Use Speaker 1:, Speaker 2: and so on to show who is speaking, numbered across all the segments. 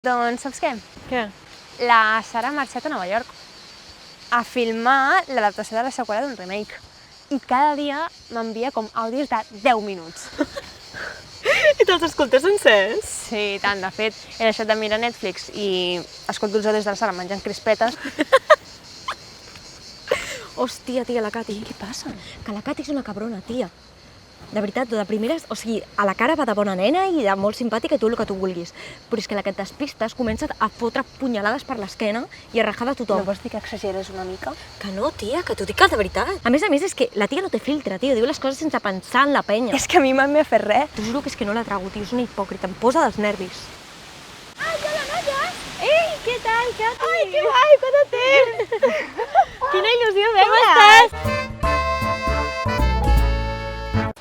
Speaker 1: Doncs saps què?
Speaker 2: Què?
Speaker 1: La Sara ha marxat a Nova York a filmar l'adaptació de la seqüela d'un remake. I cada dia m'envia com àudios de 10 minuts.
Speaker 2: I te'ls escoltes sencers?
Speaker 1: Sí, tant. De fet, he deixat de mirar Netflix i escolto els àudios de la Sara menjant crispetes.
Speaker 2: Hòstia, tia, la Cati.
Speaker 1: Què passa?
Speaker 2: Que la Cati és una cabrona, tia. De veritat, de primeres, o sigui, a la cara va de bona nena i de molt simpàtica i tot el que tu vulguis. Però és que la que et despistes comença a fotre punyalades per l'esquena i a rajar de tothom.
Speaker 1: No vols dir que exageres una mica?
Speaker 2: Que no, tia, que t'ho dic de veritat. A més, és que la tia no té filtre, tio, diu les coses sense pensar en la penya.
Speaker 1: És que a mi mai m'ha fet res.
Speaker 2: T'ho juro que és que no la trago, tio, és una hipòcrita, em posa dels nervis.
Speaker 1: Ai, hola, noies! Ei, què tal, Cati?
Speaker 2: Ai, que guai, quant de temps!
Speaker 1: Quina il·lusió veure't!
Speaker 2: Com estàs?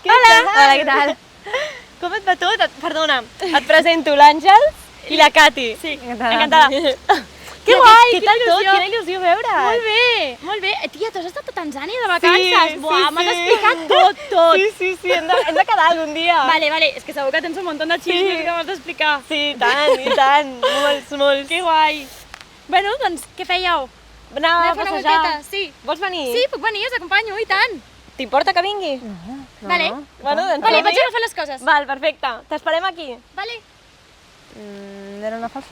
Speaker 1: Hola! Hola, què tal?
Speaker 2: Com et va tot? Perdona, et presento l'Àngels i la Cati. Sí,
Speaker 1: encantada.
Speaker 2: Que guai, què tal tot? Quina
Speaker 1: il·lusió veure't!
Speaker 3: Molt bé, molt bé. Tia, tu has estat a Tanzània de vacances?
Speaker 2: Sí,
Speaker 3: Buah,
Speaker 2: sí,
Speaker 3: m'has
Speaker 2: sí.
Speaker 3: explicat tot.
Speaker 2: Sí, hem de quedar algun dia.
Speaker 3: Vale, és que segur que tens un munt de xismes que m'has d'explicar.
Speaker 2: Sí, i tant, molts.
Speaker 3: Que guai. Bueno, doncs, què fèieu?
Speaker 2: Anava a
Speaker 3: Anem a fer una
Speaker 2: passejar.
Speaker 3: volteta, sí.
Speaker 2: Vols venir?
Speaker 3: Sí, puc venir, us acompanyo, i tant.
Speaker 2: T'importa que vingui?
Speaker 3: Vale.
Speaker 2: Bueno, doncs
Speaker 3: Vale,
Speaker 2: som-hi.
Speaker 3: vaig agafar les coses.
Speaker 2: Val, perfecte. T'esperem aquí.
Speaker 3: Vale.
Speaker 1: Era una falsa?